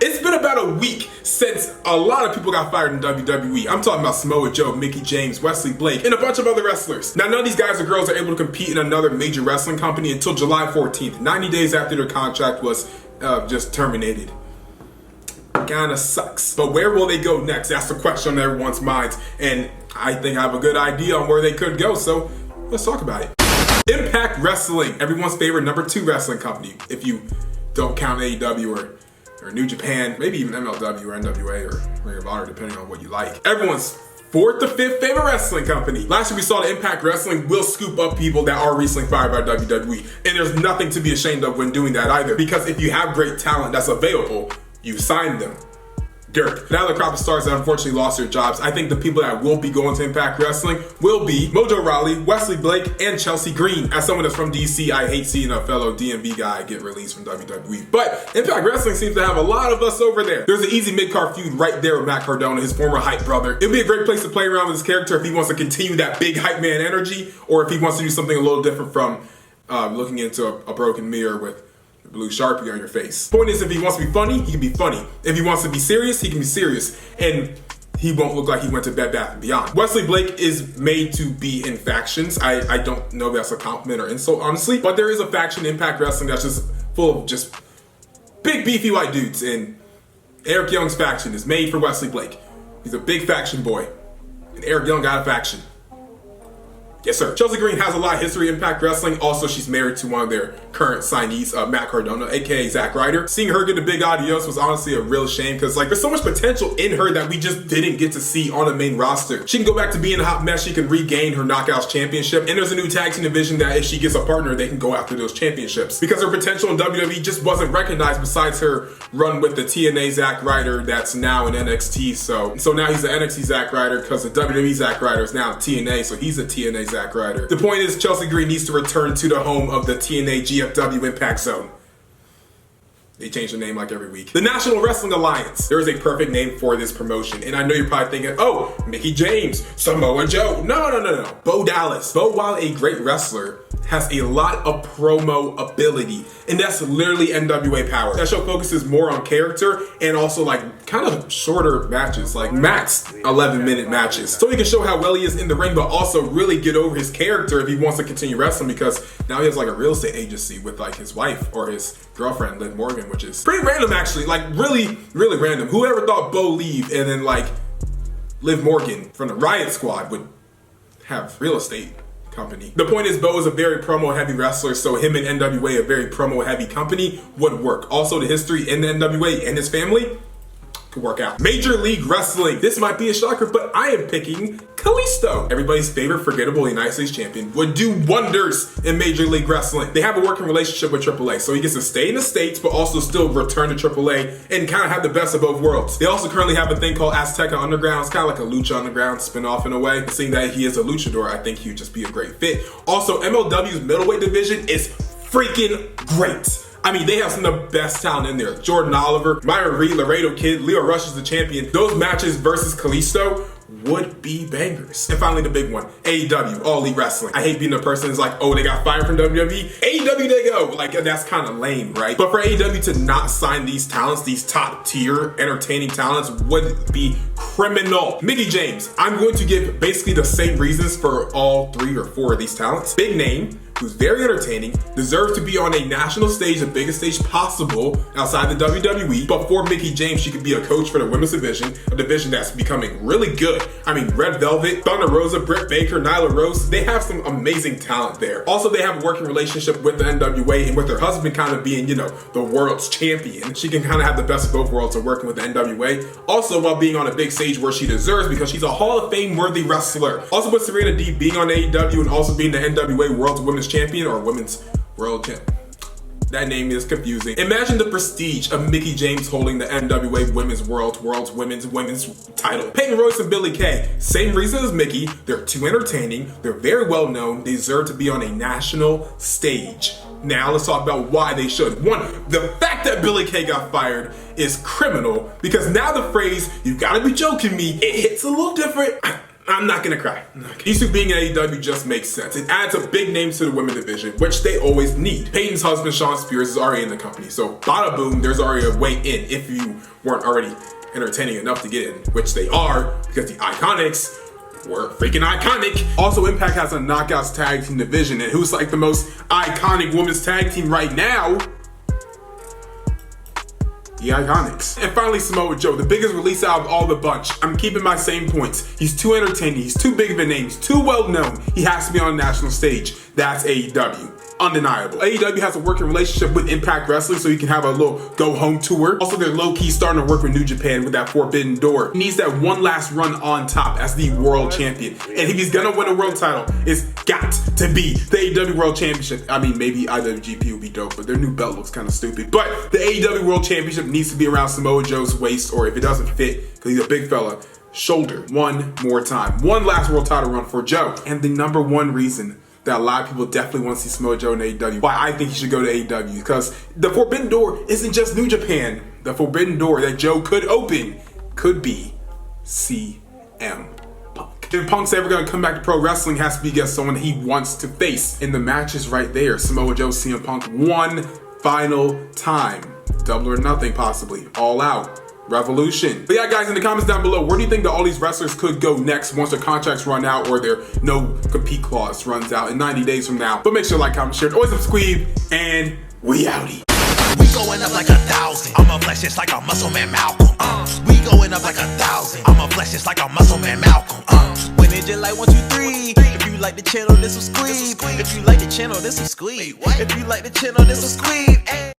It's been about a week since a lot of people got fired in WWE. I'm talking about Samoa Joe, Mickie James, Wesley Blake, and a bunch of other wrestlers. Now, none of these guys or girls are able to compete in another major wrestling company until July 14th, 90 days after their contract was just terminated. Kinda sucks. But where will they go next? That's the question on everyone's minds. And I think I have a good idea on where they could go, so let's talk about it. Impact Wrestling, everyone's favorite #2 wrestling company, if you don't count AEW or New Japan, maybe even MLSW or NWA or Ring of Honor, depending on what you like. Everyone's 4th to 5th favorite wrestling company. Last year we saw that Impact Wrestling will scoop up people that are recently fired by WWE. And there's nothing to be ashamed of when doing that either, because if you have great talent that's available, you sign them. Dirt. Now the crop of stars that unfortunately lost their jobs, I think the people that will be going to Impact Wrestling will be Mojo Rawley, Wesley Blake, and Chelsea Green. As someone that's from DC, I hate seeing a fellow DMV guy get released from WWE. But Impact Wrestling seems to have a lot of us over there. There's an easy mid-card feud right there with Matt Cardona, his former hype brother. It'd be a great place to play around with his character if he wants to continue that big hype man energy, or if he wants to do something a little different from looking into a broken mirror with blue Sharpie on your face. Point is, if he wants to be funny, he can be funny. If he wants to be serious, he can be serious. And he won't look like he went to Bed Bath & Beyond. Wesley Blake is made to be in factions. I don't know if that's a compliment or insult, honestly. But there is a faction in Impact Wrestling that's just full of just big, beefy white dudes. And Eric Young's faction is made for Wesley Blake. He's a big faction boy. And Eric Young got a faction. Yes, sir. Chelsea Green has a lot of history in Impact Wrestling. Also, she's married to one of their current signees, Matt Cardona, aka Zack Ryder. Seeing her get a big adios was honestly a real shame, because there's so much potential in her that we just didn't get to see on the main roster. She can go back to being a hot mess. She can regain her Knockouts championship. And there's a new tag team division that if she gets a partner, they can go after those championships. Because her potential in WWE just wasn't recognized besides her run with the TNA Zack Ryder that's now in NXT. So now he's the NXT Zack Ryder, because the WWE Zack Ryder is now TNA, so he's a TNA Zack Ryder. The point is, Chelsea Green needs to return to the home of the TNA GFW Impact Zone. They change the name like every week. The National Wrestling Alliance. There is a perfect name for this promotion. And I know you're probably thinking, oh, Mickie James, Samoa Joe. No. Bo Dallas. Bo, while a great wrestler, has a lot of promo ability. And that's literally NWA power. That show focuses more on character and also kind of shorter matches, like max 11-minute matches. So he can show how well he is in the ring, but also really get over his character if he wants to continue wrestling, because now he has a real estate agency with his wife or his girlfriend, Liv Morgan, which is pretty random actually, really, really random. Whoever thought Bo leave and then Liv Morgan from the Riot Squad would have real estate company. The point is, Bo is a very promo heavy wrestler, so him and NWA, a very promo heavy company, would work. Also, the history in the NWA and his family could work out. Major League Wrestling. This might be a shocker, but I am picking Kalisto. Everybody's favorite forgettable United States champion would do wonders in Major League Wrestling. They have a working relationship with AAA, so he gets to stay in the States, but also still return to AAA and kind of have the best of both worlds. They also currently have a thing called Azteca Underground. It's kind of like a Lucha Underground spinoff in a way. Seeing that he is a luchador, I think he would just be a great fit. Also, MLW's middleweight division is freaking great. I mean, they have some of the best talent in there. Jordan Oliver, Myron Reed, Laredo Kid, Leo Rush is the champion. Those matches versus Kalisto would be bangers. And finally, the big one, AEW, All Elite Wrestling. I hate being the person who's oh, they got fired from WWE. AEW they go. That's kind of lame, right? But for AEW to not sign these talents, these top tier entertaining talents, would be criminal. Mickie James, I'm going to give basically the same reasons for all 3 or 4 of these talents. Big name, who's very entertaining, deserves to be on a national stage, the biggest stage possible outside the WWE. But for Mickie James, she could be a coach for the women's division, a division that's becoming really good. I mean, Red Velvet, Thunder Rosa, Britt Baker, Nyla Rose, they have some amazing talent there. Also, they have a working relationship with the NWA, and with her husband kind of being, the world's champion, she can kind of have the best of both worlds of working with the NWA. Also, while being on a big stage where she deserves, because she's a Hall of Fame worthy wrestler. Also, with Serena Deeb being on AEW and also being the NWA World's Women's Champion or Women's World Champion. That name is confusing. Imagine the prestige of Mickie James holding the NWA Women's Women's title. Peyton Royce and Billie Kay, same reason as Mickie. They're too entertaining. They're very well known. They deserve to be on a national stage. Now let's talk about why they should. One, the fact that Billie Kay got fired is criminal, because now the phrase "you gotta be joking me" it hits a little different. I'm not gonna cry. These two being in AEW just makes sense. It adds a big name to the women division, which they always need. Peyton's husband, Shawn Spears, is already in the company, so bada boom, there's already a way in if you weren't already entertaining enough to get in, which they are, because the Iconics were freaking iconic. Also, Impact has a Knockouts tag team division, and who's like the most iconic women's tag team right now? The Iiconics. And finally, Samoa Joe, the biggest release out of all the bunch. I'm keeping my same points. He's too entertaining, he's too big of a name, he's too well known. He has to be on the national stage. That's AEW. Undeniable. AEW has a working relationship with Impact Wrestling, so you can have a little go-home tour. Also, they're low-key starting to work with New Japan with that Forbidden Door. He needs that one last run on top as the world champion. And if he's gonna win a world title, it's got to be the AEW World Championship. I mean, maybe IWGP would be dope, but their new belt looks kind of stupid. But the AEW World Championship needs to be around Samoa Joe's waist, or if it doesn't fit, because he's a big fella, shoulder one more time. One last world title run for Joe. And the number one reason that a lot of people definitely want to see Samoa Joe in AEW, why I think he should go to AEW, because the Forbidden Door isn't just New Japan. The Forbidden Door that Joe could open could be CM Punk. If Punk's ever gonna come back to pro wrestling, it has to be against someone he wants to face. And the match is right there. Samoa Joe, CM Punk, one final time. Double or nothing, possibly. All out. Revolution. But yeah, guys, in the comments down below, where do you think that all these wrestlers could go next once their contracts run out or their no compete clause runs out in 90 days from now? But make sure to like, comment, share, always subscribe, and we outie. We going up like 1,000. I'm a flex just like a muscle man Malcolm. We going up like 1,000. I'm a flex just like a muscle man Malcolm. When it just like 1, 2, 3. If you like the channel, this will squeeze. If you like the channel, this will squeeze. If you like the channel, this will squeeze.